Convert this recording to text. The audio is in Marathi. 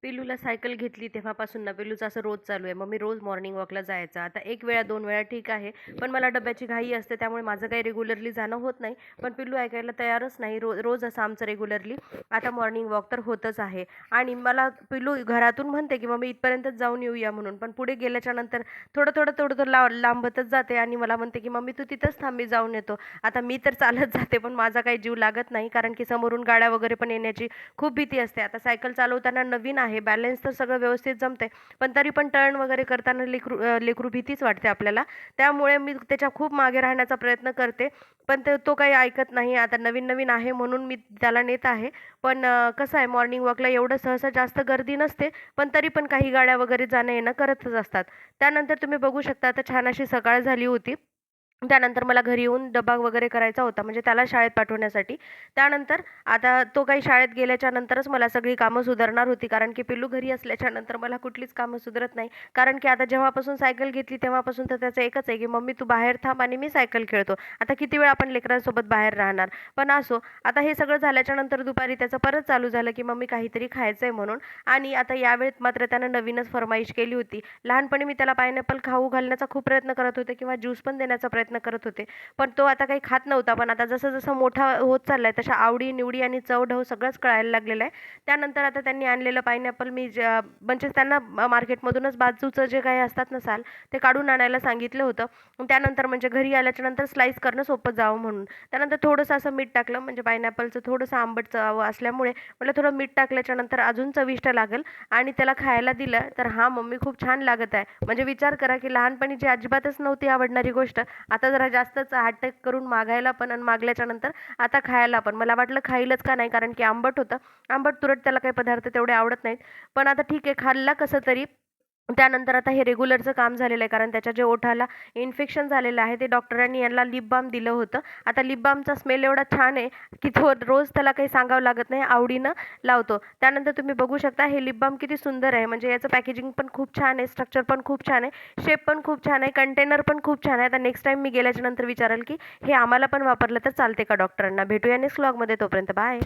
पिलूला सायकल घेतली तेव्हापासून ना पिलूचं असं रोज चालू आहे. मग मी रोज मॉर्निंग वॉकला जायचा. आता 1 वेळा 2 वेळा ठीक आहे. पण मला डब्याची घाई असते त्यामुळे माझं काही रेग्युलरली जाणं होत नाही. पण पिल्लू ऐकायला तयारच नाही. रोज असं आमचं रेग्युलरली आता मॉर्निंग वॉक तर होतच आहे. आणि मला पिल्लू घरातून म्हणते, की "मम्मी इथपर्यंतच जाऊन येऊया" म्हणून. पण पुढे गेल्याच्यानंतर थोडं लांबतच जाते आणि मला म्हणते, की "मम्मी तू तिथंच थांब, मी जाऊन येतो." आता मी तर चालत जाते पण माझा काही जीव लागत नाही कारण की समोरून गाड्या वगैरे पण येण्याची खूप भीती असते. आता सायकल चालवताना नवीन आहे, बॅलन्स तर सगळं व्यवस्थित जमतंय, पण तरी पण टर्न वगैरे करताना लेकरू भीतीच वाटते आपल्याला. त्यामुळे मी त्याच्या खूप मागे राहण्याचा प्रयत्न करते, पण तो काही ऐकत नाही. आता नवीन-नवीन आहे म्हणून मी त्याला नेत आहे. पण कसं आहे मॉर्निंग वॉकला एवढं सहसा जास्त गर्दी नसते, पण तरी पण काही गाड्या वगैरे जाणं-येणं करतच असतात. त्यानंतर तुम्ही बघू शकता आता छान अशी सकाळ झाली होती. त्यानंतर मला घरी येऊन डबा वगैरे करायचा होता, म्हणजे त्याला शाळेत पाठवण्यासाठी. त्यानंतर आता तो काही शाळेत गेल्याच्या नंतरच मला सगळी कामं सुधारणार होती, कारण की पिल्लू घरी असल्याच्यानंतर मला कुठलीच कामं सुधरत नाही. कारण की आता जेव्हापासून सायकल घेतली तेव्हापासून तर त्याचं एकच आहे, की "मम्मी तू बाहेर थांब आणि मी सायकल खेळतो." आता किती वेळ आपण लेकरांसोबत बाहेर राहणार. पण असो, आता हे सगळं झाल्याच्यानंतर दुपारी त्याचं परत चालू झालं, की "मम्मी काहीतरी खायचंय" म्हणून. आणि आता यावेळेत मात्र त्यानं नवीनच फर्माईश केली होती. लहानपणी मी त्याला पायनॅपल खाऊ घालण्याचा खूप प्रयत्न करत होते किंवा ज्यूस पण देण्याचा प्रयत्न करत होते. पण तो आता काही खात नव्हता. पण आता जसं-जसं मोठा होत चाललाय तशा आवडी-निवडी आणि चव-ढव सगळंच कळायला लागलेलं आहे. त्यानंतर आता त्यांनी आणलेलं पायनॅपल मी म्हणजे त्यांना मार्केटमधूनच बाजूचं जे काही असतात ना साल, ते काढून आणायला सांगितलं होतं. त्यानंतर म्हणजे घरी आल्याच्यानंतर स्लाईस करणं सोपं जावं म्हणून. त्यानंतर थोडंसं असं मीठ टाकलं, म्हणजे पायनॅपलचं थोडंसं आंबट चव असल्यामुळे म्हटलं थोडं मीठ टाकल्याच्यानंतर अजून चविष्ट लागेल आणि त्याला खायला दिलं. तर "हां, मम्मी खूप छान लागत आहे." म्हणजे विचार करा, की लहानपणी जी अजिबातच नव्हती आवडणारी गोष्ट आता जरा जास्तच हट्ट करून मागायला पण आणि मागल्याच्या नंतर आता खायला पण. मला वाटलं खाईलच का नाही, कारण की आंबट होतं. आंबट तुरट त्याला काही पदार्थ तेवढे आवडत नाहीत. पण आता ठीक आहे, खाल्ला कसं तरी. त्यानंतर आता हे रेग्युलरचं काम झालेलं आहे, कारण त्याच्या जे ओठाला इन्फेक्शन झालेलं आहे, ते डॉक्टरांनी याला लिप बाल्म दिलं होतं. आता लिप बाल्मचा स्मेल एवढा छान आहे, की तो रोज त्याला काही सांगावं लागत नाही, आवडीनं लावतो. त्यानंतर तुम्ही बघू शकता हे लिप बाल्म किती सुंदर आहे. म्हणजे याचं पॅकेजिंग पण खूप छान आहे, स्ट्रक्चर पण खूप छान आहे, शेप पण खूप छान आहे, कंटेनर पण खूप छान आहे. आता नेक्स्ट टाईम मी गेल्याच्या नंतर विचारेल, की हे आम्हाला पण वापरलं तर चालते का डॉक्टरांना. भेटूया नेक्स्ट व्लॉगमध्ये. तोपर्यंत बाय.